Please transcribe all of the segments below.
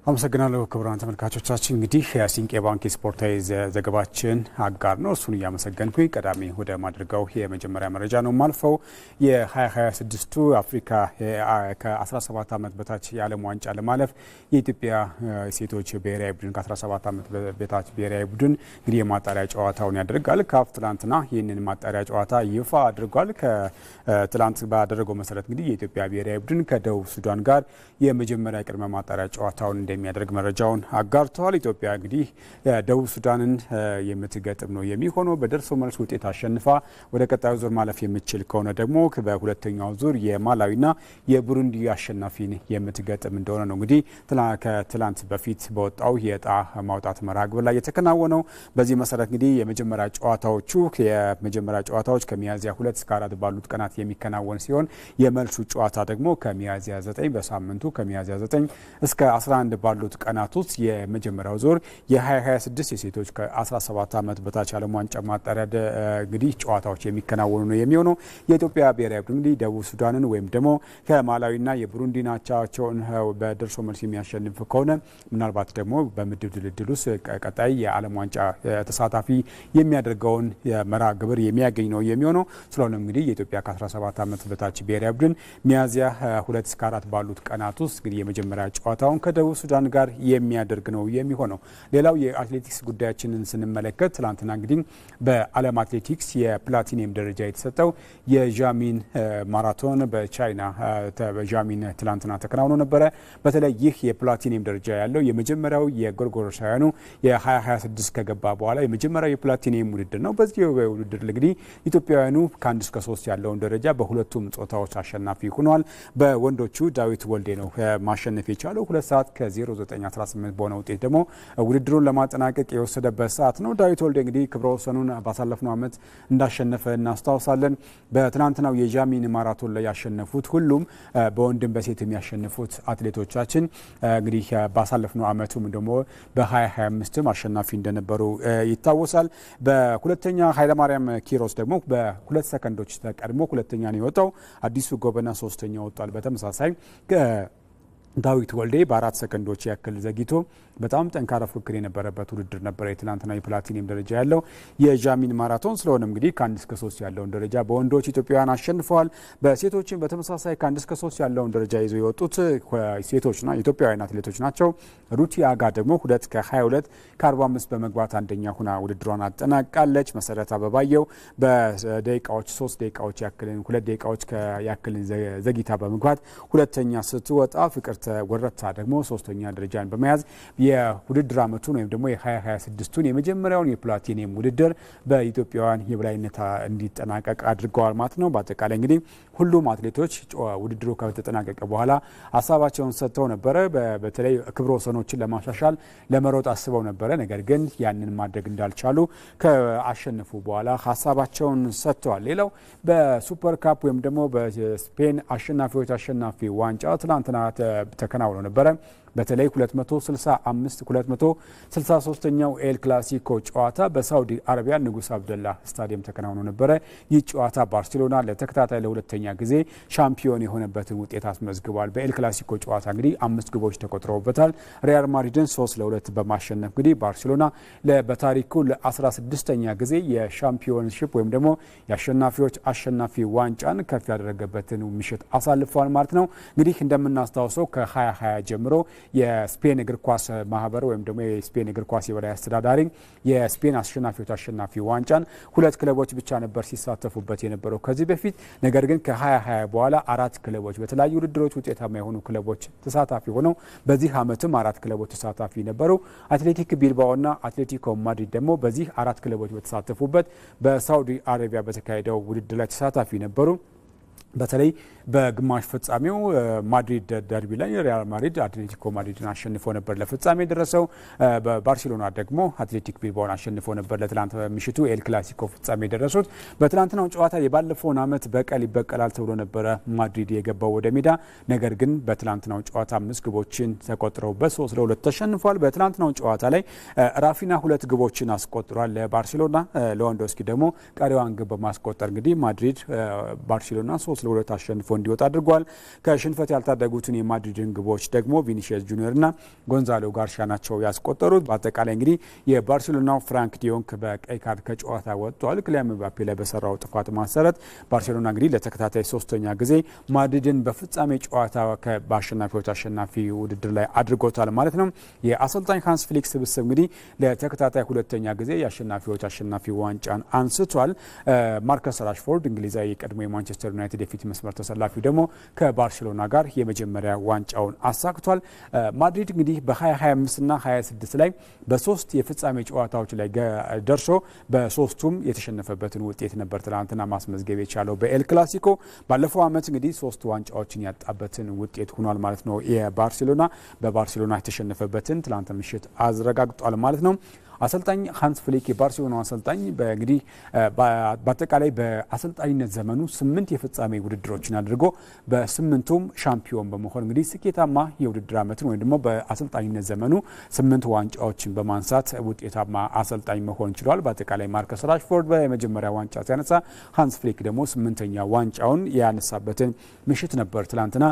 አመሰግናለሁ ክቡራን ተመልካቾቻችን እንግዲህ የሲንቄ ባንክ ስፖርታዊ ዘገባችን አጋር ነው እሱን ያመሰገንኩኝ ቀዳሚ ወደ ማድረጋው የመጀመሪያ መረጃ ነው ማልፈው የ2026ቱ አፍሪካ ከ17 ዓመት በታች የዓለም ዋንጫ ለማለፍ የኢትዮጵያ ሴቶች ብሔራዊ ቡድን ከ17 ዓመት በታች ብሔራዊ ቡድን እንግዲህ የማጣሪያ ጨዋታውን ያደርጋል ካፍ ትላንትና ይህንን ማጣሪያ ጨዋታ ይፋ አድርጓል ከትላንት ባደረገው መሰረት እንግዲህ የኢትዮጵያ ብሔራዊ ቡድን ከደቡብ ሱዳን ጋር የመጀመሪያ ቅድመ ማጣሪያ ጨዋታውን እንደሚያደርግ መረጃውን አጋርተዋል። ኢትዮጵያ እንግዲህ ደቡብ ሱዳንን የምትገጥም ነው የሚሆነው። በደርሶ መልስ ውጤት አሸንፋ ወደ ቀጣዩ ዙር ማለፍ የምትችል ከሆነ ደግሞ በሁለተኛው ዙር የማላዊና የቡሩንዲ አሸናፊን የምትገጥም እንደሆነ ነው እንግዲህ ከትላንት በፊት በወጣው የዕጣ ማውጣት መርሃ ግብር ላይ የተከናወነው። በዚህ መሰረት እንግዲህ የመጀመሪያ ጨዋታዎች ከሚያዝያ 2 እስከ 4 ባሉት ቀናት የሚከናወን ሲሆን የመልሱ ጨዋታ ደግሞ ከሚያዝያ 9 በሳምንቱ ከሚያዝያ 9 እስከ 11 ባሉት ቀናት ውስጥ የመጀመሪያው ዙር የ2026 የሴቶች ከ17 ዓመት በታች ዓለም ዋንጫ ማጣሪያ እንግዲህ ጨዋታዎች የሚከናወኑ ነው የሚሆነው። የኢትዮጵያ ብሔራዊ ቡድን እንግዲህ ደቡብ ሱዳንን ወይም ደግሞ ከማላዊና የቡሩንዲ አቻቸውን በደርሶ መልስ የሚያሸንፍ ከሆነ ምናልባት ደግሞ በምድብ ድልድል ውስጥ ቀጣይ የዓለም ዋንጫ ተሳታፊ የሚያደርገውን መርሃ ግብር የሚያገኝ ነው የሚሆነው። ስለሆነም እንግዲህ የኢትዮጵያ ከ17 ዓመት በታች ብሔራዊ ቡድን ሚያዝያ 2 እስከ 4 ባሉት ቀናት ውስጥ እንግዲህ የመጀመሪያ ጨዋታውን ከደቡብ ሱዳን ጋር የሚያደርግ ነው የሚሆነው። ሌላው የአትሌቲክስ ጉዳያችንን ስንመለከት ትላንትና እንግዲህ በዓለም አትሌቲክስ የፕላቲኒየም ደረጃ የተሰጠው የዣሚን ማራቶን በቻይና በዣሚን ትላንትና ተከናውኖ ነበረ። በተለይ ይህ የፕላቲኒየም ደረጃ ያለው የመጀመሪያው የጎርጎሮሳውያኑ የ2026 ከገባ በኋላ የመጀመሪያው የፕላቲኒየም ውድድር ነው። በዚህ ውድድር እንግዲህ ኢትዮጵያውያኑ ከ1 እስከ 3 ያለውን ደረጃ በሁለቱም ጾታዎች አሸናፊ ሆነዋል። በወንዶቹ ዳዊት ወልዴ ነው ማሸነፍ የቻለው 2 ሰዓት ከ09:18 በሆነ ውጤት ደግሞ ውድድሩን ለማጠናቀቅ የወሰደበት ሰዓት ነው። ዳዊት ወልዴ እንግዲህ ክብረ ወሰኑን ባሳለፍነው ዓመት እንዳሸነፈ እናስታውሳለን። በትናንትናው የዣሚን ማራቶን ላይ ያሸነፉት ሁሉም በወንድም በሴት የሚያሸንፉት አትሌቶቻችን እንግዲህ ባሳለፍነው ዓመቱም ደግሞ በ2025 አሸናፊ እንደነበሩ ይታወሳል። በሁለተኛ ኃይለማርያም ኪሮስ ደግሞ በ2 ሰከንዶች ተቀድሞ ሁለተኛ ነው የወጣው። አዲሱ ጎበና ሶስተኛ ወጣል። በተመሳሳይ ዳዊት ወልዴ በ4 ሰከንዶች ያክል ዘግይቶ በጣም ጠንካራ ፉክክር የነበረበት ውድድር ነበረ። የትላንትና የፕላቲኒየም ደረጃ ያለው የዣሚን ማራቶን ስለሆነ እንግዲህ ከ1 እስከ 3 ያለውን ደረጃ በወንዶች ኢትዮጵያውያን አሸንፈዋል። በሴቶችም በተመሳሳይ ከ1 እስከ 3 ያለውን ደረጃ ይዘው የወጡት ሴቶችና ኢትዮጵያውያን አትሌቶች ናቸው። ሩቲ አጋ ደግሞ 2 ከ22 ከ45 በመግባት አንደኛ ሁና ውድድሯን አጠናቃለች። መሰረት አበባየው በደቂቃዎች 3 ደቂቃዎች ያክልን 2 ደቂቃዎች ያክልን ዘግይታ በመግባት ሁለተኛ ስትወጣ ፍቅርተ ወረታ ደግሞ ሶስተኛ ደረጃን በመያዝ የውድድር ዓመቱን ወይም ደግሞ የ2026ቱን የመጀመሪያውን የፕላቲኒየም ውድድር በኢትዮጵያውያን የበላይነት እንዲጠናቀቅ አድርገዋል ማለት ነው። በአጠቃላይ እንግዲህ ሁሉም አትሌቶች ውድድሩ ከተጠናቀቀ በኋላ ሀሳባቸውን ሰጥተው ነበረ። በተለይ ክብረ ወሰኖችን ለማሻሻል ለመሮጥ አስበው ነበረ። ነገር ግን ያንን ማድረግ እንዳልቻሉ ከአሸነፉ በኋላ ሀሳባቸውን ሰጥተዋል። ሌላው በሱፐር ካፕ ወይም ደግሞ በስፔን አሸናፊዎች አሸናፊ ዋንጫ ትናንትና ተከናውኖ ነበረ። በተለይ 263ኛው ኤል ክላሲኮ ጨዋታ በሳውዲ አረቢያ ንጉስ አብደላ ስታዲየም ተከናውኖ ነበረ። ይህ ጨዋታ ባርሴሎና ለተከታታይ ለሁለተኛ ጊዜ ሻምፒዮን የሆነበትን ውጤት አስመዝግቧል። በኤል ክላሲኮ ጨዋታ እንግዲህ 5 ግቦች ተቆጥረውበታል። ሪያል ማድሪድን 3-2 በማሸነፍ እንግዲህ ባርሴሎና በታሪኩ ለ16ኛ ጊዜ የሻምፒዮንሺፕ ወይም ደግሞ የአሸናፊዎች አሸናፊ ዋንጫን ከፍ ያደረገበትን ምሽት አሳልፈዋል ማለት ነው። እንግዲህ እንደምናስታውሰው ከ2020 ጀምሮ የስፔን እግር ኳስ ማህበር ወይም ደግሞ የስፔን እግር ኳስ የበላይ አስተዳዳሪ የስፔን አሸናፊዎች አሸናፊ ዋንጫን 2 ክለቦች ብቻ ነበር ሲሳተፉበት የነበረው ከዚህ በፊት። ነገር ግን ከ2020 በኋላ 4 ክለቦች በተለያዩ ውድድሮች ውጤታማ የሆኑ ክለቦች ተሳታፊ ሆነው በዚህ ዓመትም 4 ክለቦች ተሳታፊ ነበሩ። አትሌቲክ ቢልባኦና አትሌቲኮ ማድሪድ ደግሞ በዚህ 4 ክለቦች በተሳተፉበት በሳውዲ አረቢያ በተካሄደው ውድድር ላይ ተሳታፊ ነበሩ። በተለይ በግማሽ ፍጻሜው ማድሪድ ደርቢ ላይ ሪያል ማድሪድ አትሌቲኮ ማድሪድን አሸንፎ ነበር ለፍጻሜ ደረሰው። በባርሴሎና ደግሞ አትሌቲክ ቢልባኦን አሸንፎ ነበር ለትላንት ምሽቱ ኤል ክላሲኮ ፍጻሜ ደረሱት። በትላንትናው ጨዋታ የባለፈውን ዓመት በቀል ይበቀላል ተብሎ ነበረ ማድሪድ የገባው ወደ ሜዳ። ነገር ግን በትላንትናው ጨዋታ 5 ግቦችን ተቆጥረውበት 3-2 ተሸንፏል። በትላንትናው ጨዋታ ላይ ራፊና 2 ግቦችን አስቆጥሯል ለባርሴሎና። ሌዋንዶስኪ ደግሞ ቀሪዋን ግብ በማስቆጠር እንግዲህ ማድሪድ ባርሴሎና 3 ለ2 አሸንፎ እንዲወጣ አድርጓል። ከሽንፈት ያልታደጉትን የማድሪድን ግቦች ደግሞ ቪኒሲየስ ጁኒየርና ጎንዛሎ ጋርሻ ናቸው ያስቆጠሩት። በአጠቃላይ እንግዲህ የባርሴሎናው ፍራንክ ዲዮንግ በቀይ ካርድ ከጨዋታ ወጥቷል። ክሊያን ምባፔ ላይ በሰራው ጥፋት መሰረት ባርሴሎና እንግዲህ ለተከታታይ ሶስተኛ ጊዜ ማድሪድን በፍጻሜ ጨዋታ በአሸናፊዎች አሸናፊ ውድድር ላይ አድርጎታል ማለት ነው። የአሰልጣኝ ሃንስ ፍሊክ ስብስብ እንግዲህ ለተከታታይ ሁለተኛ ጊዜ የአሸናፊዎች አሸናፊ ዋንጫን አንስቷል። ማርከስ ራሽፎርድ እንግሊዛዊ የቀድሞ የማንቸስተር ዩናይትድ የፊት መስመር ተሰላፊው ደግሞ ከባርሴሎና ጋር የመጀመሪያ ዋንጫውን አሳክቷል። ማድሪድ እንግዲህ በ2025 እና 26 ላይ በሶስት የፍጻሜ ጨዋታዎች ላይ ደርሶ በሶስቱም የተሸነፈበትን ውጤት ነበር ትናንትና ማስመዝገብ የቻለው በኤል ክላሲኮ። ባለፈው ዓመት እንግዲህ 3 ዋንጫዎችን ያጣበትን ውጤት ሆኗል ማለት ነው። የባርሴሎና በባርሴሎና የተሸነፈበትን ትናንት ምሽት አረጋግጧል ማለት ነው። አሰልጣኝ ሃንስ ፍሊክ የባርሴሎና አሰልጣኝ እንግዲህ በአጠቃላይ በአሰልጣኝነት ዘመኑ 8 የፍጻሜ ውድድሮችን አድርጎ በ8ቱም ሻምፒዮን በመሆን እንግዲህ ስኬታማ የውድድር ዓመትን ወይም ደግሞ በአሰልጣኝነት ዘመኑ 8 ዋንጫዎችን በማንሳት ውጤታማ አሰልጣኝ መሆን ችሏል። በአጠቃላይ ማርከስ ራሽፎርድ በመጀመሪያ ዋንጫ ሲያነሳ ሃንስ ፍሊክ ደግሞ 8ኛ ዋንጫውን ያነሳበትን ምሽት ነበር ትላንትና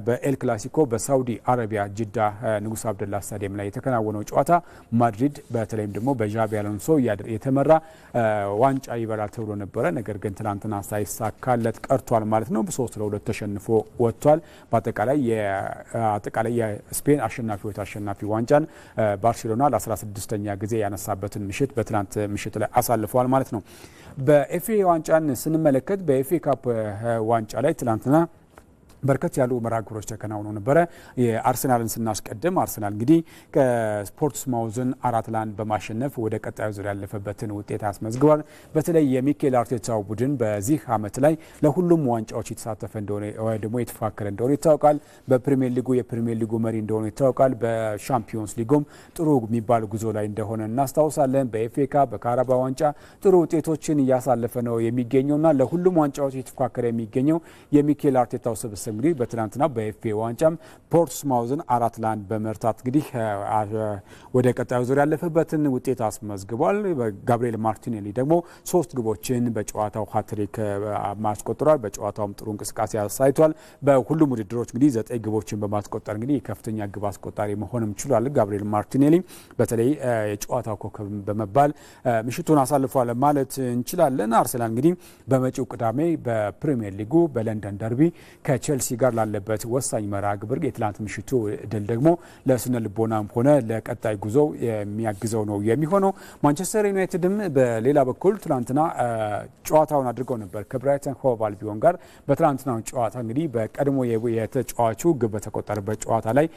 በኤል ክላሲኮ በሳውዲ አረቢያ ጅዳ ንጉስ አብደላ ስታዲየም ላይ የተከናወነው ጨዋታ ማድሪድ በተለይም ደግሞ በዣቢ አሎንሶ የተመራ ዋንጫ ይበላል ተብሎ ነበረ። ነገር ግን ትናንትና ሳይሳካለት ቀርቷል ማለት ነው። በ3-2 ተሸንፎ ወጥቷል። በአጠቃላይ የስፔን አሸናፊዎች አሸናፊ ዋንጫን ባርሴሎና ለ16ኛ ጊዜ ያነሳበትን ምሽት በትናንት ምሽት ላይ አሳልፈዋል ማለት ነው። በኤፍኤ ዋንጫን ስንመለከት በኤፍኤ ካፕ ዋንጫ ላይ ትናንትና በርከት ያሉ መርሃ ግብሮች ተከናውነው ነበረ። የአርሰናልን ስናስቀድም አርሰናል እንግዲህ ከፖርትስማውዝን 4-1 በማሸነፍ ወደ ቀጣዩ ዙር ያለፈበትን ውጤት አስመዝግቧል። በተለይ የሚኬል አርቴታው ቡድን በዚህ ዓመት ላይ ለሁሉም ዋንጫዎች የተሳተፈ እንደሆነ ወይ ደግሞ የተፋከረ እንደሆነ ይታወቃል። በፕሪሚየር ሊጉ የፕሪሚየር ሊጉ መሪ እንደሆነ ይታወቃል። በሻምፒዮንስ ሊጉም ጥሩ የሚባል ጉዞ ላይ እንደሆነ እናስታውሳለን። በኤፍኤ ካፕ በካራባ ዋንጫ ጥሩ ውጤቶችን እያሳለፈ ነው የሚገኘውና ለሁሉም ዋንጫዎች የተፋከረ የሚገኘው የሚኬል አርቴታው ስብስብ እንግዲህ በትናንትና በኤፍኤ ዋንጫም ፖርትስማውዝን 4-1 በመርታት እንግዲህ ወደ ቀጣዩ ዙር ያለፈበትን ውጤት አስመዝግቧል። ጋብሪኤል ማርቲኔሊ ደግሞ 3 ግቦችን በጨዋታው ሃትሪክ ማስቆጥሯል። በጨዋታውም ጥሩ እንቅስቃሴ አሳይቷል። በሁሉም ውድድሮች እንግዲህ 9 ግቦችን በማስቆጠር እንግዲህ ከፍተኛ ግብ አስቆጣሪ መሆንም ችሏል። ጋብሪኤል ማርቲኔሊ በተለይ የጨዋታው ኮከብ በመባል ምሽቱን አሳልፏል ማለት እንችላለን። አርሰናል እንግዲህ በመጪው ቅዳሜ በፕሪሚየር ሊጉ በለንደን ደርቢ ከቼልሲ ጋር ላለበት ወሳኝ መርሃ ግብር የትላንት ምሽቱ ድል ደግሞ ለስነ ልቦናም ሆነ ለቀጣይ ጉዞ የሚያግዘው ነው የሚሆነው። ማንቸስተር ዩናይትድም በሌላ በኩል ትላንትና ጨዋታውን አድርገው ነበር ከብራይተን ሆቭ አልቢዮን ጋር። በትላንትናው ጨዋታ እንግዲህ በቀድሞ የተጫዋቹ ግብ በተቆጠረበት ጨዋታ ላይ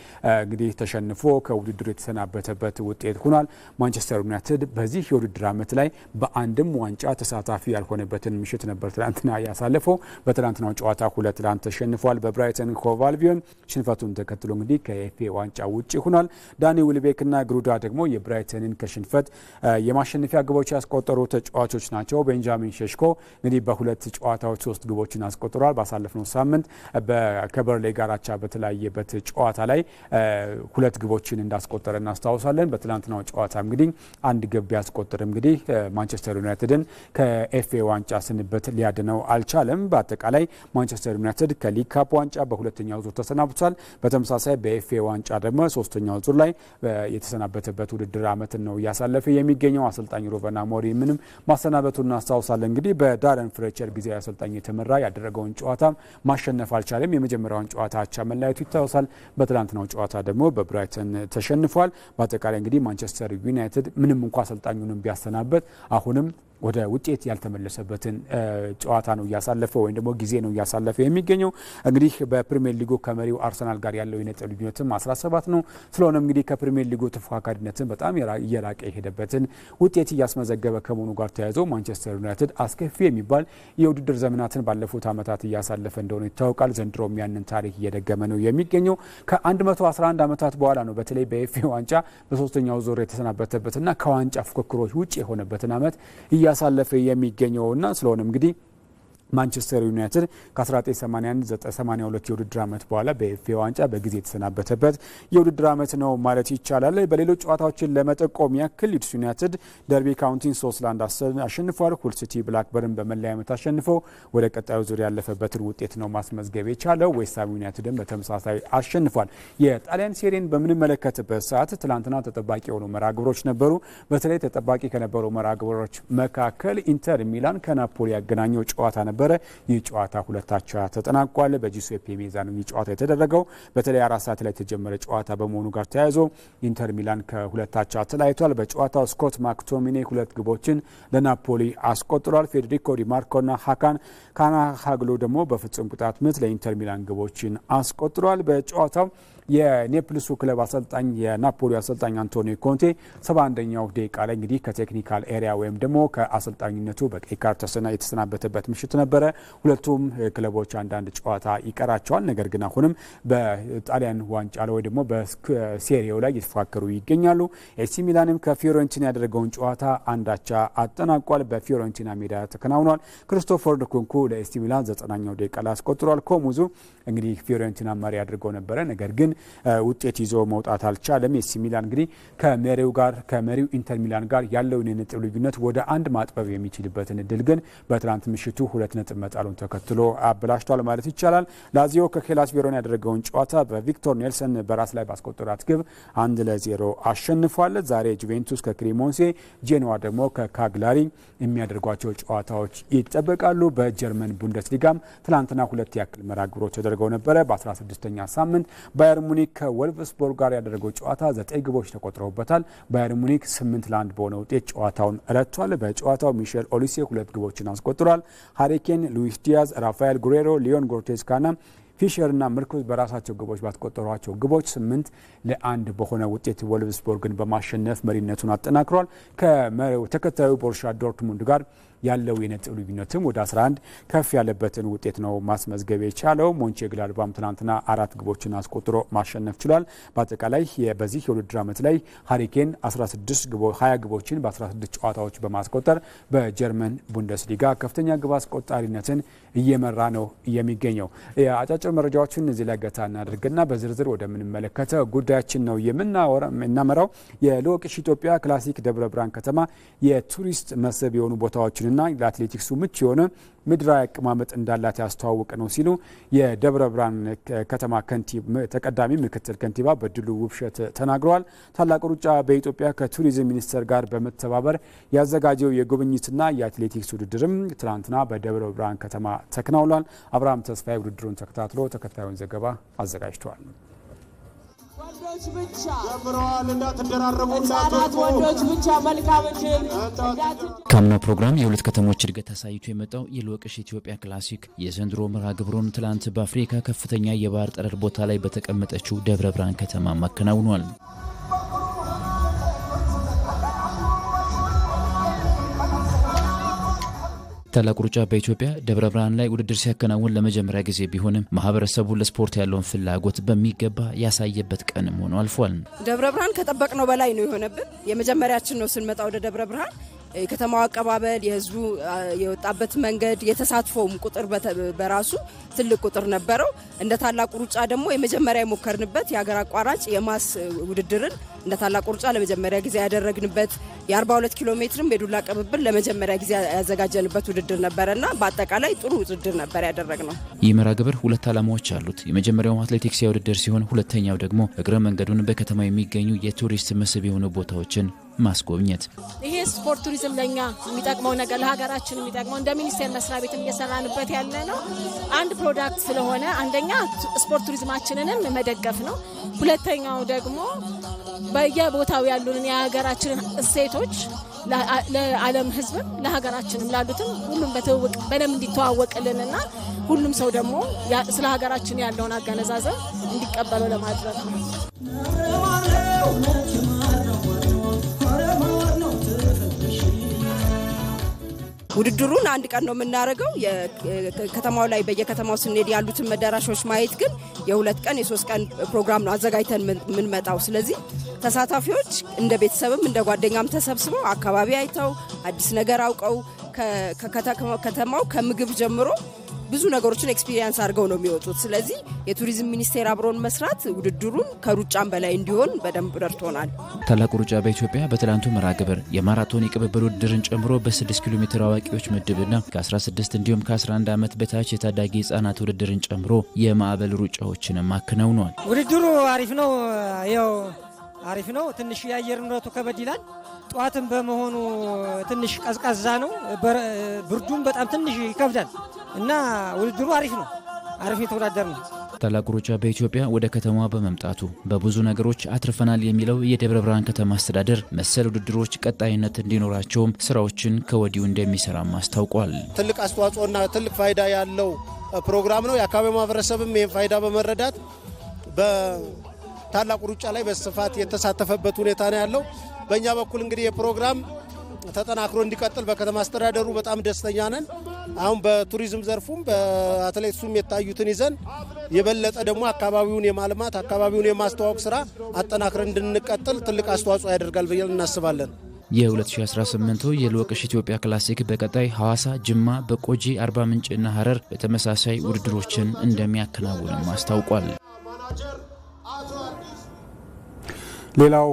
እንግዲህ ተሸንፎ ከውድድሩ የተሰናበተበት ውጤት ሆኗል። ማንቸስተር ዩናይትድ በዚህ የውድድር ዓመት ላይ በአንድም ዋንጫ ተሳታፊ ያልሆነበትን ምሽት ነበር ትላንትና ያሳለፈው። በትላንትናው ጨዋታ 2-1 ተሸንፏል። በብራይተን ሆቭ አልቢዮን ሽንፈቱን ተከትሎ እንግዲህ ከኤፍኤ ዋንጫ ውጪ ሆኗል። ዳኒ ዊልቤክና ግሩዳ ደግሞ የብራይተንን ከሽንፈት የማሸነፊያ ግቦች ያስቆጠሩ ተጫዋቾች ናቸው። ቤንጃሚን ሼሽኮ እንግዲህ በ2 ጨዋታዎች 3 ግቦችን አስቆጥሯል። ባሳለፍነው ሳምንት ከበርሌ ጋር አቻ በተለያየበት ጨዋታ ላይ 2 ግቦችን እንዳስቆጠረ እናስታውሳለን። በትላንትናው ጨዋታ እንግዲህ 1 ግብ ቢያስቆጥርም እንግዲህ ማንቸስተር ዩናይትድን ከኤፍኤ ዋንጫ ስንበት ሊያድነው አልቻለም። በአጠቃላይ ማንቸስተር ዩናይትድ ከሊግ ካፕ ዋንጫ በሁለተኛው ዙር ተሰናብቷል። በተመሳሳይ በኤፍኤ ዋንጫ ደግሞ ሶስተኛው ዙር ላይ የተሰናበተበት ውድድር ዓመትን ነው እያሳለፈ የሚገኘው። አሰልጣኝ ሩበን አሞሪም ምንም ማሰናበቱን እናስታውሳለን። እንግዲህ በዳረን ፍሬቸር ጊዜያዊ አሰልጣኝ የተመራ ያደረገውን ጨዋታ ማሸነፍ አልቻለም። የመጀመሪያውን ጨዋታ አቻ መለያየቱ ይታወሳል። በትላንትናው ጨዋታ ደግሞ በብራይተን ተሸንፏል። በአጠቃላይ እንግዲህ ማንቸስተር ዩናይትድ ምንም እንኳ አሰልጣኙንም ቢያሰናበት አሁንም ወደ ውጤት ያልተመለሰበትን ጨዋታ ነው እያሳለፈ ወይም ደግሞ ጊዜ ነው እያሳለፈ የሚገኘው። እንግዲህ በፕሪሚየር ሊጉ ከመሪው አርሰናል ጋር ያለው የነጥብ ልዩነትም 17 ነው። ስለሆነም እንግዲህ ከፕሪሚየር ሊጉ ተፎካካሪነትን በጣም እየራቀ የሄደበትን ውጤት እያስመዘገበ ከመሆኑ ጋር ተያይዞ ማንቸስተር ዩናይትድ አስከፊ የሚባል የውድድር ዘመናትን ባለፉት ዓመታት እያሳለፈ እንደሆነ ይታወቃል። ዘንድሮም ያንን ታሪክ እየደገመ ነው የሚገኘው። ከ111 ዓመታት በኋላ ነው በተለይ በኤፍኤ ዋንጫ በሶስተኛው ዙር የተሰናበተበትና ከዋንጫ ፉክክሮች ውጭ የሆነበትን ዓመት እያሳለፈ የሚገኘውና ስለሆነም እንግዲህ ማንቸስተር ዩናይትድ ከ1981-82 የውድድር ዓመት በኋላ በኤፍኤ ዋንጫ በጊዜ የተሰናበተበት የውድድር ዓመት ነው ማለት ይቻላል። በሌሎች ጨዋታዎችን ለመጠቆም ያክል ሊድስ ዩናይትድ ደርቢ ካውንቲን 3-1 አሸንፏል። ሁል ሲቲ ብላክበርን በመለያ ምት አሸንፈው ወደ ቀጣዩ ዙር ያለፈበትን ውጤት ነው ማስመዝገብ የቻለው። ዌስትሃም ዩናይትድን በተመሳሳይ አሸንፏል። የጣሊያን ሴሪን በምንመለከትበት ሰዓት ትላንትና ተጠባቂ የሆኑ መርሃግብሮች ነበሩ። በተለይ ተጠባቂ ከነበሩ መርሃግብሮች መካከል ኢንተር ሚላን ከናፖሊ ያገናኘው ጨዋታ ነበር። ይህ ጨዋታ ሁለታቻ ተጠናቋል። በጂሴፔ ሜአዛ ነው ይህ ጨዋታ የተደረገው። በተለይ 4 ሰዓት ላይ የተጀመረ ጨዋታ በመሆኑ ጋር ተያይዞ ኢንተር ሚላን ከሁለታቻ ተለያይቷል። በጨዋታው ስኮት ማክቶሚኔ 2 ግቦችን ለናፖሊ አስቆጥሯል። ፌዴሪኮ ዲ ማርኮና ሃካን ካናሃግሎ ደግሞ በፍጹም ቅጣት ምት ለኢንተር ሚላን ግቦችን አስቆጥሯል። በጨዋታው የኔፕልሱ ክለብ አሰልጣኝ የናፖሊ አሰልጣኝ አንቶኒዮ ኮንቴ 71ኛው ደቂቃ ላይ እንግዲህ ከቴክኒካል ኤሪያ ወይም ደግሞ ከአሰልጣኝነቱ በቀይ ካርድ የተሰናበተበት ምሽት ነበረ። ሁለቱም ክለቦች አንዳንድ ጨዋታ ይቀራቸዋል። ነገር ግን አሁንም በጣሊያን ዋንጫ ላይ ወይ ደግሞ በሴሪያው ላይ እየተፎካከሩ ይገኛሉ። ኤሲ ሚላንም ከፊዮሬንቲና ያደረገውን ጨዋታ አንዳቻ አጠናቋል። በፊዮሬንቲና ሜዳ ተከናውኗል። ክሪስቶፈር ንኩንኩ ለኤሲ ሚላን 90ኛው ደቂቃ ላይ አስቆጥሯል። ኮሙዙ እንግዲህ ፊዮሬንቲና መሪ አድርገው ነበረ። ነገር ግን ውጤት ይዞ መውጣት አልቻለም። ኤሲ ሚላን እንግዲህ ከመሪው ኢንተር ሚላን ጋር ያለውን የነጥብ ልዩነት ወደ አንድ ማጥበብ የሚችልበትን እድል ግን በትናንት ምሽቱ 2 ነጥብ መጣሉን ተከትሎ አበላሽቷል ማለት ይቻላል። ላዚዮ ከሄላስ ቬሮና ያደረገውን ጨዋታ በቪክቶር ኔልሰን በራስ ላይ ባስቆጠራት ግብ 1-0 አሸንፏል። ዛሬ ጁቬንቱስ ከክሬሞንሴ፣ ጄኖዋ ደግሞ ከካግላሪ የሚያደርጓቸው ጨዋታዎች ይጠበቃሉ። በጀርመን ቡንደስሊጋም ትናንትና 2 ያክል መርሃግብሮች ተደርገው ነበረ። በ16ኛ ሳምንት ባየር ሙኒክ ከወልቭስቦርግ ጋር ያደረገው ጨዋታ 9 ግቦች ተቆጥረውበታል። ባየር ሙኒክ 8-1 በሆነ ውጤት ጨዋታውን ረቷል። በጨዋታው ሚሼል ኦሊሴ 2 ግቦችን አስቆጥሯል። ሃሪኬን፣ ሉዊስ ዲያዝ፣ ራፋኤል ጉሬሮ፣ ሊዮን ጎርቴስካና ፊሸርና ምርኩዝ በራሳቸው ግቦች ባስቆጠሯቸው ግቦች 8-1 በሆነ ውጤት ወልቭስቦርግን በማሸነፍ መሪነቱን አጠናክሯል። ከተከታዩ ቦሩሲያ ዶርትሙንድ ጋር ያለው የነጥብ ልዩነትም ወደ 11 ከፍ ያለበትን ውጤት ነው ማስመዝገብ የቻለው። ሞንቼግላድባም ትናንትና 4 ግቦችን አስቆጥሮ ማሸነፍ ችሏል። በአጠቃላይ በዚህ የውድድር ዓመት ላይ ሃሪኬን 20 ግቦችን በ16 ጨዋታዎች በማስቆጠር በጀርመን ቡንደስሊጋ ከፍተኛ ግብ አስቆጣሪነትን እየመራ ነው የሚገኘው። አጫጭር መረጃዎችን እዚህ ላይ ገታ እናድርግና በዝርዝር ወደምንመለከተው ጉዳያችን ነው የምናመራው። የልወቅሽ ኢትዮጵያ ክላሲክ ደብረ ብርሃን ከተማ የቱሪስት መስህብ የሆኑ ቦታዎችን እና ለአትሌቲክሱ ምቹ የሆነ ምድራዊ አቀማመጥ እንዳላት ያስተዋወቀ ነው ሲሉ የደብረ ብርሃን ከተማ ተቀዳሚ ምክትል ከንቲባ በድሉ ውብሸት ተናግረዋል። ታላቁ ሩጫ በኢትዮጵያ ከቱሪዝም ሚኒስቴር ጋር በመተባበር ያዘጋጀው የጉብኝትና የአትሌቲክስ ውድድርም ትናንትና በደብረ ብርሃን ከተማ ተከናውኗል። አብርሃም ተስፋዬ ውድድሩን ተከታትሎ ተከታዩን ዘገባ አዘጋጅቷል። ወንዶች ብቻ ጀምረዋል። እንዳትደራረቡ ወንዶች ብቻ መልካም እድል። ካምናው ፕሮግራም የሁለት ከተሞች እድገት አሳይቶ የመጣው የልወቅሽ ኢትዮጵያ ክላሲክ የዘንድሮ መርሃ ግብሩን ትላንት በአፍሪካ ከፍተኛ የባህር ጠረር ቦታ ላይ በተቀመጠችው ደብረ ብርሃን ከተማ ማከናውኗል። ታላቁ ሩጫ በኢትዮጵያ ደብረ ብርሃን ላይ ውድድር ሲያከናውን ለመጀመሪያ ጊዜ ቢሆንም ማህበረሰቡ ለስፖርት ያለውን ፍላጎት በሚገባ ያሳየበት ቀንም ሆኖ አልፏል። ደብረ ብርሃን ከጠበቅነው በላይ ነው የሆነብን። የመጀመሪያችን ነው ስንመጣ ወደ ደብረ ብርሃን። የከተማው አቀባበል፣ የህዝቡ የወጣበት መንገድ፣ የተሳትፎም ቁጥር በራሱ ትልቅ ቁጥር ነበረው። እንደ ታላቁ ሩጫ ደግሞ የመጀመሪያ የሞከርንበት የሀገር አቋራጭ የማስ ውድድርን እንደ ታላቁ ሩጫ ለመጀመሪያ ጊዜ ያደረግንበት የ42 ኪሎ ሜትርም የዱላ ቅብብል ለመጀመሪያ ጊዜ ያዘጋጀንበት ውድድር ነበረና በአጠቃላይ ጥሩ ውድድር ነበር ያደረግነው። ይህ መርሃ ግብር 2 ዓላማዎች አሉት። የመጀመሪያው አትሌቲክስ ውድድር ሲሆን ሁለተኛው ደግሞ እግረ መንገዱን በከተማ የሚገኙ የቱሪስት መስህብ የሆኑ ቦታዎችን ማስጎብኘት። ይሄ ስፖርት ቱሪዝም ለኛ የሚጠቅመው ነገር ለሀገራችን የሚጠቅመው እንደ ሚኒስቴር መስሪያ ቤት እየሰራንበት ያለ ነው። አንድ ፕሮዳክት ስለሆነ አንደኛ ስፖርት ቱሪዝማችንንም መደገፍ ነው። ሁለተኛው ደግሞ በየቦታው ያሉንን የሀገራችንን እሴቶች ለዓለም ሕዝብም ለሀገራችንም ላሉትም ሁሉም በተዋወቅ በደንብ እንዲተዋወቅልንና ሁሉም ሰው ደግሞ ስለ ሀገራችን ያለውን አገነዛዘብ እንዲቀበለው ለማድረግ ነው። ውድድሩን አንድ ቀን ነው የምናደርገው። ከተማው ላይ በየከተማው ስንሄድ ያሉትን መዳራሾች ማየት ግን የ2 ቀን የ3 ቀን ፕሮግራም ነው አዘጋጅተን የምንመጣው። ስለዚህ ተሳታፊዎች እንደ ቤተሰብም እንደ ጓደኛም ተሰብስበው አካባቢ አይተው አዲስ ነገር አውቀው ከተማው ከምግብ ጀምሮ ብዙ ነገሮችን ኤክስፒሪየንስ አድርገው ነው የሚወጡት። ስለዚህ የቱሪዝም ሚኒስቴር አብሮን መስራት ውድድሩን ከሩጫም በላይ እንዲሆን በደንብ ረድቶናል። ታላቁ ሩጫ በኢትዮጵያ በትላንቱ መርሃ ግብር የማራቶን የቅብብል ውድድርን ጨምሮ በ6 ኪሎ ሜትር አዋቂዎች ምድብና ከ16 እንዲሁም ከ11 ዓመት በታች የታዳጊ ህጻናት ውድድርን ጨምሮ የማዕበል ሩጫዎችንም አከናውኗል። ውድድሩ አሪፍ ነው። ያው አሪፍ ነው። ትንሽ የአየር ንብረቱ ከበድ ይላል። ጧትም በመሆኑ ትንሽ ቀዝቃዛ ነው። ብርዱም በጣም ትንሽ ይከብዳል እና ውድድሩ አሪፍ ነው። አሪፍ የተወዳደር ነው። ታላቁ ሩጫ በኢትዮጵያ ወደ ከተማዋ በመምጣቱ በብዙ ነገሮች አትርፈናል የሚለው የደብረ ብርሃን ከተማ አስተዳደር መሰል ውድድሮች ቀጣይነት እንዲኖራቸውም ስራዎችን ከወዲሁ እንደሚሰራም አስታውቋል። ትልቅ አስተዋጽኦና ትልቅ ፋይዳ ያለው ፕሮግራም ነው። የአካባቢው ማህበረሰብም ይህን ፋይዳ በመረዳት በታላቁ ሩጫ ላይ በስፋት የተሳተፈበት ሁኔታ ነው ያለው። በእኛ በኩል እንግዲህ የፕሮግራም ተጠናክሮ እንዲቀጥል በከተማ አስተዳደሩ በጣም ደስተኛ ነን። አሁን በቱሪዝም ዘርፉም በአትሌቲክሱም የታዩትን ይዘን የበለጠ ደግሞ አካባቢውን የማልማት አካባቢውን የማስተዋወቅ ስራ አጠናክረን እንድንቀጥል ትልቅ አስተዋጽኦ ያደርጋል ብለን እናስባለን። የ2018 የልወቅሽ ኢትዮጵያ ክላሲክ በቀጣይ ሐዋሳ፣ ጅማ፣ በቆጂ፣ አርባ ምንጭና ሐረር በተመሳሳይ ውድድሮችን እንደሚያከናውንም አስታውቋል። ሌላው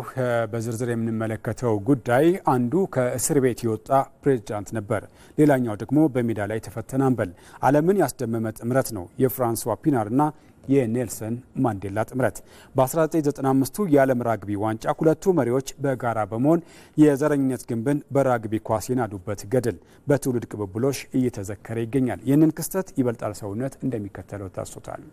በዝርዝር የምንመለከተው ጉዳይ አንዱ ከእስር ቤት የወጣ ፕሬዝዳንት ነበር። ሌላኛው ደግሞ በሜዳ ላይ ተፈተነ አምበል። ዓለምን ያስደመመ ጥምረት ነው የፍራንሷ ፒናርና የኔልሰን ማንዴላ ጥምረት። በ1995ቱ የዓለም ራግቢ ዋንጫ ሁለቱ መሪዎች በጋራ በመሆን የዘረኝነት ግንብን በራግቢ ኳስ የናዱበት ገድል በትውልድ ቅብብሎሽ እየተዘከረ ይገኛል። ይህንን ክስተት ይበልጣል ሰውነት እንደሚከተለው ታስቶታል።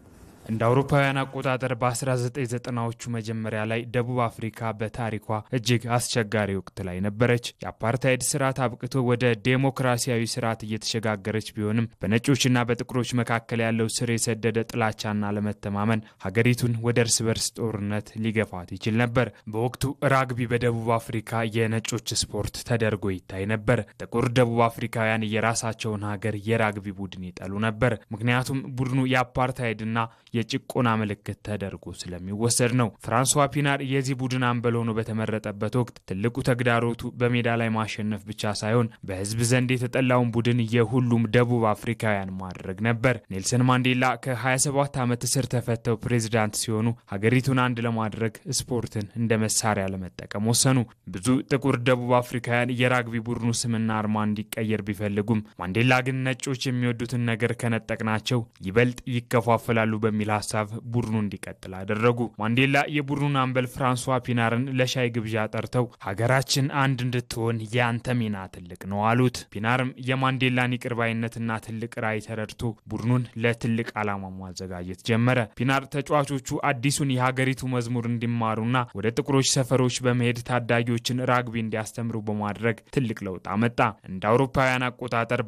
እንደ አውሮፓውያን አቆጣጠር በ1990ዎቹ መጀመሪያ ላይ ደቡብ አፍሪካ በታሪኳ እጅግ አስቸጋሪ ወቅት ላይ ነበረች። የአፓርታይድ ስርዓት አብቅቶ ወደ ዴሞክራሲያዊ ስርዓት እየተሸጋገረች ቢሆንም በነጮችና በጥቁሮች መካከል ያለው ስር የሰደደ ጥላቻና አለመተማመን ሀገሪቱን ወደ እርስ በርስ ጦርነት ሊገፋት ይችል ነበር። በወቅቱ ራግቢ በደቡብ አፍሪካ የነጮች ስፖርት ተደርጎ ይታይ ነበር። ጥቁር ደቡብ አፍሪካውያን የራሳቸውን ሀገር የራግቢ ቡድን ይጠሉ ነበር። ምክንያቱም ቡድኑ የአፓርታይድና የጭቆና ምልክት ተደርጎ ስለሚወሰድ ነው። ፍራንሷ ፒናር የዚህ ቡድን አምበል ሆኖ በተመረጠበት ወቅት ትልቁ ተግዳሮቱ በሜዳ ላይ ማሸነፍ ብቻ ሳይሆን በህዝብ ዘንድ የተጠላውን ቡድን የሁሉም ደቡብ አፍሪካውያን ማድረግ ነበር። ኔልሰን ማንዴላ ከ27 ዓመት እስር ተፈተው ፕሬዝዳንት ሲሆኑ ሀገሪቱን አንድ ለማድረግ ስፖርትን እንደ መሳሪያ ለመጠቀም ወሰኑ። ብዙ ጥቁር ደቡብ አፍሪካውያን የራግቢ ቡድኑ ስምና አርማ እንዲቀየር ቢፈልጉም ማንዴላ ግን ነጮች የሚወዱትን ነገር ከነጠቅናቸው ይበልጥ ይከፋፈላሉ በሚል ሀሳብ ቡድኑ እንዲቀጥል አደረጉ። ማንዴላ የቡድኑን አምበል ፍራንሷ ፒናርን ለሻይ ግብዣ ጠርተው ሀገራችን አንድ እንድትሆን ያንተ ሚና ትልቅ ነው አሉት። ፒናርም የማንዴላን ይቅርባይነትና ትልቅ ራዕይ ተረድቶ ቡድኑን ለትልቅ ዓላማ ማዘጋጀት ጀመረ። ፒናር ተጫዋቾቹ አዲሱን የሀገሪቱ መዝሙር እንዲማሩና ወደ ጥቁሮች ሰፈሮች በመሄድ ታዳጊዎችን ራግቢ እንዲያስተምሩ በማድረግ ትልቅ ለውጥ አመጣ። እንደ አውሮፓውያን አቆጣጠር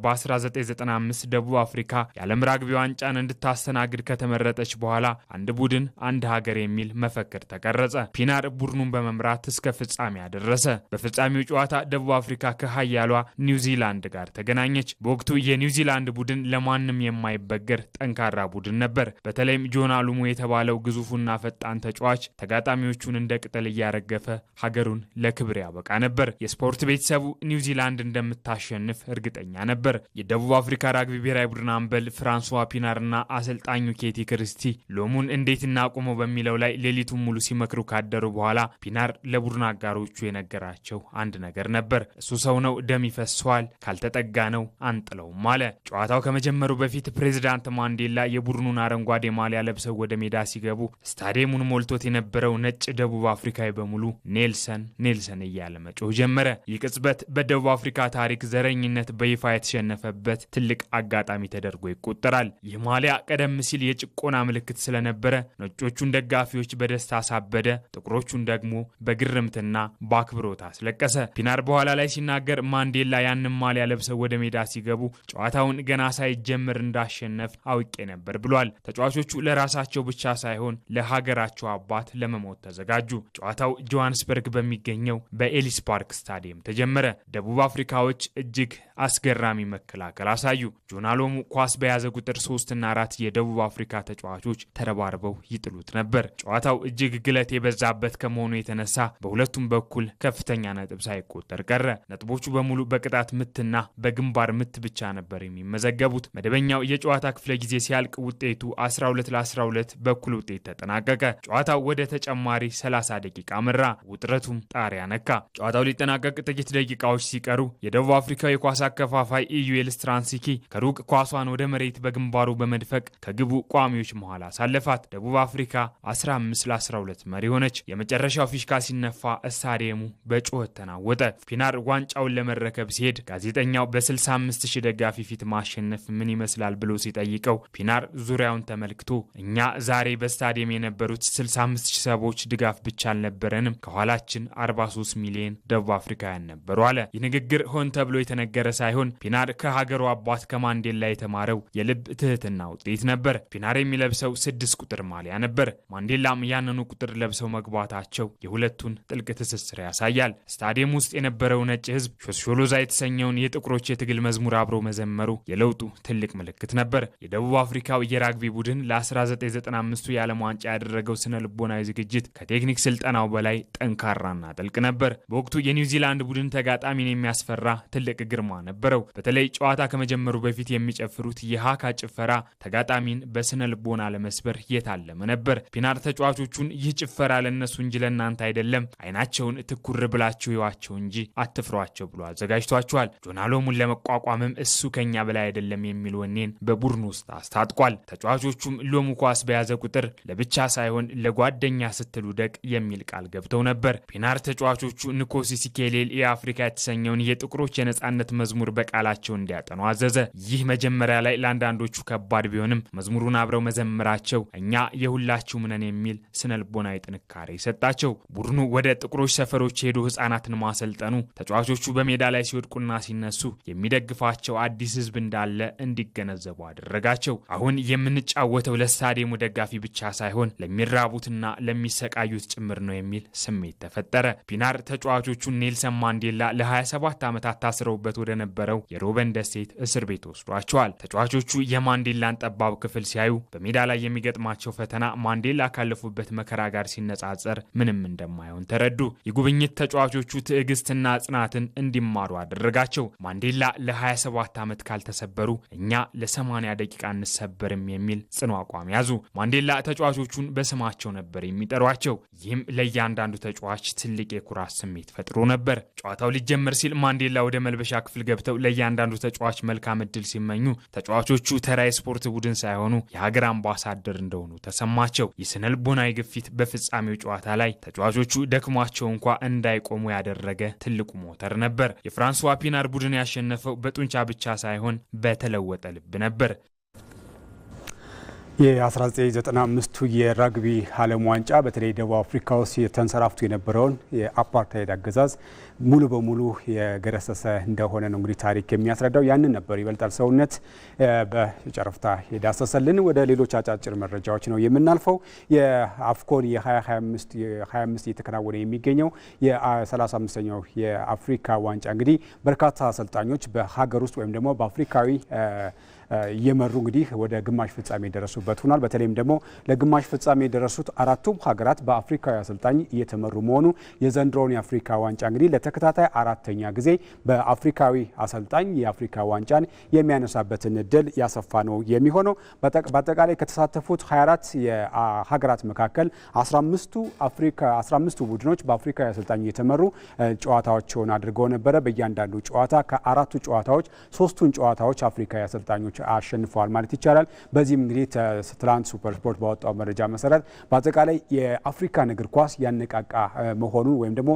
በ1995 ደቡብ አፍሪካ የዓለም ራግቢ ዋንጫን እንድታስተናግድ ከተመረጠች በኋላ አንድ ቡድን አንድ ሀገር የሚል መፈክር ተቀረጸ። ፒናር ቡድኑን በመምራት እስከ ፍጻሜ አደረሰ። በፍጻሜው ጨዋታ ደቡብ አፍሪካ ከሀያሏ ኒውዚላንድ ጋር ተገናኘች። በወቅቱ የኒውዚላንድ ቡድን ለማንም የማይበገር ጠንካራ ቡድን ነበር። በተለይም ጆን አሉሞ የተባለው ግዙፉና ፈጣን ተጫዋች ተጋጣሚዎቹን እንደ ቅጠል እያረገፈ ሀገሩን ለክብር ያበቃ ነበር። የስፖርት ቤተሰቡ ኒውዚላንድ እንደምታሸንፍ እርግጠኛ ነበር። የደቡብ አፍሪካ ራግቢ ብሔራዊ ቡድን አምበል ፍራንሷ ፒናርና አሰልጣኙ ኬቲ ክርስቲ ሎሙን እንዴት እናቁመው በሚለው ላይ ሌሊቱን ሙሉ ሲመክሩ ካደሩ በኋላ ፒናር ለቡድን አጋሮቹ የነገራቸው አንድ ነገር ነበር። እሱ ሰው ነው፣ ደም ይፈሰዋል፣ ካልተጠጋ ነው አንጥለውም አለ። ጨዋታው ከመጀመሩ በፊት ፕሬዝዳንት ማንዴላ የቡድኑን አረንጓዴ ማሊያ ለብሰው ወደ ሜዳ ሲገቡ ስታዲየሙን ሞልቶት የነበረው ነጭ ደቡብ አፍሪካዊ በሙሉ ኔልሰን ኔልሰን እያለ መጮህ ጀመረ። ይህ ቅጽበት በደቡብ አፍሪካ ታሪክ ዘረኝነት በይፋ የተሸነፈበት ትልቅ አጋጣሚ ተደርጎ ይቆጠራል። ይህ ማሊያ ቀደም ሲል የጭቆና ምልክት ስለነበረ ነጮቹን ደጋፊዎች በደስታ አሳበደ፣ ጥቁሮቹን ደግሞ በግርምትና በአክብሮት አስለቀሰ። ፒናር በኋላ ላይ ሲናገር ማንዴላ ያንን ማሊያ ለብሰው ወደ ሜዳ ሲገቡ ጨዋታውን ገና ሳይጀምር እንዳሸነፍ አውቄ ነበር ብሏል። ተጫዋቾቹ ለራሳቸው ብቻ ሳይሆን ለሀገራቸው አባት ለመሞት ተዘጋጁ። ጨዋታው ጆሃንስበርግ በሚገኘው በኤሊስ ፓርክ ስታዲየም ተጀመረ። ደቡብ አፍሪካዎች እጅግ አስገራሚ መከላከል አሳዩ። ጆን አሎሙ ኳስ በያዘ ቁጥር 3 እና 4 የደቡብ አፍሪካ ተጫዋቾች ተጫዋቾች ተረባርበው ይጥሉት ነበር። ጨዋታው እጅግ ግለት የበዛበት ከመሆኑ የተነሳ በሁለቱም በኩል ከፍተኛ ነጥብ ሳይቆጠር ቀረ። ነጥቦቹ በሙሉ በቅጣት ምትና በግንባር ምት ብቻ ነበር የሚመዘገቡት። መደበኛው የጨዋታ ክፍለ ጊዜ ሲያልቅ ውጤቱ 12-12 በኩል ውጤት ተጠናቀቀ። ጨዋታው ወደ ተጨማሪ 30 ደቂቃ መራ። ውጥረቱም ጣሪያ ነካ። ጨዋታው ሊጠናቀቅ ጥቂት ደቂቃዎች ሲቀሩ የደቡብ አፍሪካው የኳስ አከፋፋይ ኢዩኤል ስትራንሲኪ ከሩቅ ኳሷን ወደ መሬት በግንባሩ በመድፈቅ ከግቡ ቋሚዎች መሃል አሳለፋት። ደቡብ አፍሪካ 15-12 መሪ ሆነች። የመጨረሻው ፊሽካ ሲነፋ ስታዲየሙ በጩኸት ተናወጠ። ፒናር ዋንጫውን ለመረከብ ሲሄድ ጋዜጠኛው በ65,000 ደጋፊ ፊት ማሸነፍ ምን ይመስላል ብሎ ሲጠይቀው ፒናር ዙሪያውን ተመልክቶ እኛ ዛሬ በስታዲየም የነበሩት 65,000 ሰዎች ድጋፍ ብቻ አልነበረንም፣ ከኋላችን 43 ሚሊዮን ደቡብ አፍሪካውያን ነበሩ አለ። ይህ ንግግር ሆን ተብሎ የተነገረ ሳይሆን ፒናር ከሀገሩ አባት ከማንዴላ የተማረው የልብ ትህትና ውጤት ነበር። ፒናር የሚለብሰው 6 ቁጥር ማሊያ ነበር። ማንዴላም ያንኑ ቁጥር ለብሰው መግባታቸው የሁለቱን ጥልቅ ትስስር ያሳያል። ስታዲየም ውስጥ የነበረው ነጭ ህዝብ ሾሾሎዛ የተሰኘውን የጥቁሮች የትግል መዝሙር አብሮ መዘመሩ የለውጡ ትልቅ ምልክት ነበር። የደቡብ አፍሪካው የራግቢ ቡድን ለ1995 የዓለም ዋንጫ ያደረገው ስነ ልቦናዊ ዝግጅት ከቴክኒክ ስልጠናው በላይ ጠንካራና ጥልቅ ነበር። በወቅቱ የኒውዚላንድ ቡድን ተጋጣሚን የሚያስፈራ ትልቅ ግርማ ነበረው። በተለይ ጨዋታ ከመጀመሩ በፊት የሚጨፍሩት የሃካ ጭፈራ ተጋጣሚን በስነ ልቦና ለመስበር የታለመ ነበር። ፒናር ተጫዋቾቹን ይህ ጭፈራ ለነሱ እንጂ ለእናንተ አይደለም፣ አይናቸውን ትኩር ብላችሁ ይዋቸው እንጂ አትፍሯቸው ብሎ አዘጋጅቷቸዋል። ጆናሎሙን ለመቋቋምም እሱ ከኛ በላይ አይደለም የሚል ወኔን በቡድኑ ውስጥ አስታጥቋል። ተጫዋቾቹም ሎሙ ኳስ በያዘ ቁጥር ለብቻ ሳይሆን ለጓደኛ ስትሉ ደቅ የሚል ቃል ገብተው ነበር። ፒናር ተጫዋቾቹ ንኮሲ ሲኬሌል የአፍሪካ የተሰኘውን የጥቁሮች የነጻነት መዝሙር በቃላቸው እንዲያጠኑ አዘዘ። ይህ መጀመሪያ ላይ ለአንዳንዶቹ ከባድ ቢሆንም መዝሙሩን አብረው መዘመራቸው እኛ የሁላችሁም ነን የሚል ስነልቦናዊ ጥንካሬ ሰጣቸው። ቡድኑ ወደ ጥቁሮች ሰፈሮች ሄዶ ህፃናትን ማሰልጠኑ ተጫዋቾቹ በሜዳ ላይ ሲወድቁና ሲነሱ የሚደግፋቸው አዲስ ህዝብ እንዳለ እንዲገነዘቡ አደረጋቸው። አሁን የምንጫወተው ለስታዲየሙ ደጋፊ ብቻ ሳይሆን ለሚራቡትና ለሚሰቃዩት ጭምር ነው የሚል ስሜት ተፈጠረ። ፒናር ተጫዋቾቹን ኔልሰን ማንዴላ ለ27 ዓመታት ታስረውበት ወደ ነበረው የሮበን ደሴት እስር ቤት ወስዷቸዋል። ተጫዋቾቹ የማንዴላን ጠባብ ክፍል ሲያዩ በሜዳ ላይ የሚገጥማቸው ፈተና ማንዴላ ካለፉበት መከራ ጋር ሲነጻጸር ምንም እንደማይሆን ተረዱ። የጉብኝት ተጫዋቾቹ ትዕግስትና ጽናትን እንዲማሩ አደረጋቸው። ማንዴላ ለ27 ዓመት ካልተሰበሩ እኛ ለ80 ደቂቃ እንሰበርም የሚል ጽኑ አቋም ያዙ። ማንዴላ ተጫዋቾቹን በስማቸው ነበር የሚጠሯቸው። ይህም ለእያንዳንዱ ተጫዋች ትልቅ የኩራት ስሜት ፈጥሮ ነበር። ጨዋታው ሊጀመር ሲል ማንዴላ ወደ መልበሻ ክፍል ገብተው ለእያንዳንዱ ተጫዋች መልካም እድል ሲመኙ ተጫዋቾቹ ተራ የስፖርት ቡድን ሳይሆኑ የሀገር አምባሳደር እንደሆኑ ተሰማቸው። የስነልቦናዊ ግፊት በፍጻሜው ጨዋታ ላይ ተጫዋቾቹ ደክሟቸው እንኳ እንዳይቆሙ ያደረገ ትልቁ ሞተር ነበር። የፍራንሷ ፒናር ቡድን ያሸነፈው በጡንቻ ብቻ ሳይሆን በተለወጠ ልብ ነበር። የ1995ቱ የራግቢ ዓለም ዋንጫ በተለይ ደቡብ አፍሪካ ውስጥ ተንሰራፍቶ የነበረውን የአፓርታይድ አገዛዝ ሙሉ በሙሉ የገረሰሰ እንደሆነ ነው እንግዲህ ታሪክ የሚያስረዳው። ያንን ነበር ይበልጣል ሰውነት በጨረፍታ የዳሰሰልን። ወደ ሌሎች አጫጭር መረጃዎች ነው የምናልፈው። የአፍኮን የ25 እየተከናወነ የሚገኘው የ35ኛው የአፍሪካ ዋንጫ እንግዲህ በርካታ አሰልጣኞች በሀገር ውስጥ ወይም ደግሞ በአፍሪካዊ እየመሩ እንግዲህ ወደ ግማሽ ፍጻሜ የደረሱበት ሆኗል። በተለይም ደግሞ ለግማሽ ፍጻሜ የደረሱት አራቱም ሀገራት በአፍሪካዊ አሰልጣኝ እየተመሩ መሆኑ የዘንድሮውን የአፍሪካ ዋንጫ እንግዲህ ለተከታታይ አራተኛ ጊዜ በአፍሪካዊ አሰልጣኝ የአፍሪካ ዋንጫን የሚያነሳበትን እድል ያሰፋ ነው የሚሆነው። በአጠቃላይ ከተሳተፉት 24 የሀገራት መካከል 15ቱ ቡድኖች በአፍሪካዊ አሰልጣኝ እየተመሩ ጨዋታዎችን አድርገው ነበረ። በእያንዳንዱ ጨዋታ ከአራቱ ጨዋታዎች 3ቱን ጨዋታዎች አፍሪካዊ አሰልጣኞች አሸንፈዋል ማለት ይቻላል። በዚህም እንግዲህ ትላንት ሱፐር ስፖርት ባወጣው መረጃ መሰረት በአጠቃላይ የአፍሪካን እግር ኳስ ያነቃቃ መሆኑ ወይም ደግሞ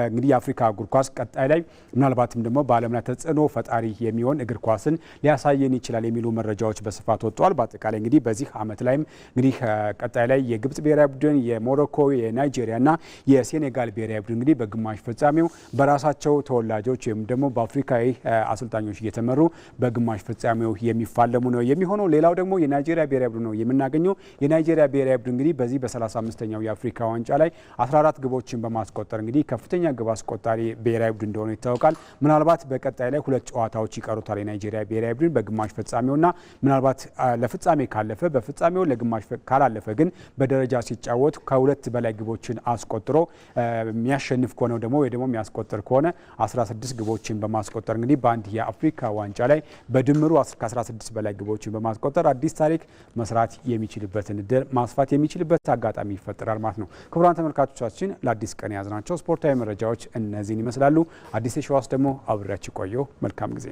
እንግዲህ የአፍሪካ እግር ኳስ ቀጣይ ላይ ምናልባትም ደግሞ በዓለም ላይ ተጽዕኖ ፈጣሪ የሚሆን እግር ኳስን ሊያሳየን ይችላል የሚሉ መረጃዎች በስፋት ወጥተዋል። በአጠቃላይ እንግዲህ በዚህ ዓመት ላይም እንግዲህ ቀጣይ ላይ የግብጽ ብሔራዊ ቡድን፣ የሞሮኮ፣ የናይጄሪያና የሴኔጋል ብሔራዊ ቡድን እንግዲህ በግማሽ ፍጻሜው በራሳቸው ተወላጆች ወይም ደግሞ በአፍሪካዊ አሰልጣኞች እየተመሩ በግማሽ ፍጻሜው የሚፋለሙ ነው የሚሆነው። ሌላው ደግሞ የናይጄሪያ ብሔራዊ ቡድን ነው የምናገኘው። የናይጄሪያ ብሔራዊ ቡድን እንግዲህ በዚህ በ35ኛው የአፍሪካ ዋንጫ ላይ 14 ግቦችን በማስቆጠር እንግዲህ ከፍተኛ ግብ አስቆጣሪ ብሔራዊ ቡድን እንደሆነ ይታወቃል። ምናልባት በቀጣይ ላይ 2 ጨዋታዎች ይቀሩታል የናይጄሪያ ብሔራዊ ቡድን በግማሽ ፍጻሜውና ምናልባት ለፍጻሜ ካለፈ በፍጻሜው ለግማሽ ካላለፈ ግን በደረጃ ሲጫወት ከ2 በላይ ግቦችን አስቆጥሮ የሚያሸንፍ ከሆነ ደግሞ ወይ ደግሞ የሚያስቆጥር ከሆነ 16 ግቦችን በማስቆጠር እንግዲህ በአንድ የአፍሪካ ዋንጫ ላይ በድምሩ ከ16 በላይ ግቦችን በማስቆጠር አዲስ ታሪክ መስራት የሚችልበትን እድል ማስፋት የሚችልበት አጋጣሚ ይፈጠራል ማለት ነው። ክቡራን ተመልካቾቻችን ለአዲስ ቀን የያዝናቸው ስፖርታዊ መረጃዎች እነዚህን ይመስላሉ። አዲስ የሸዋስ ደግሞ አብሬያችሁ ቆየሁ። መልካም ጊዜ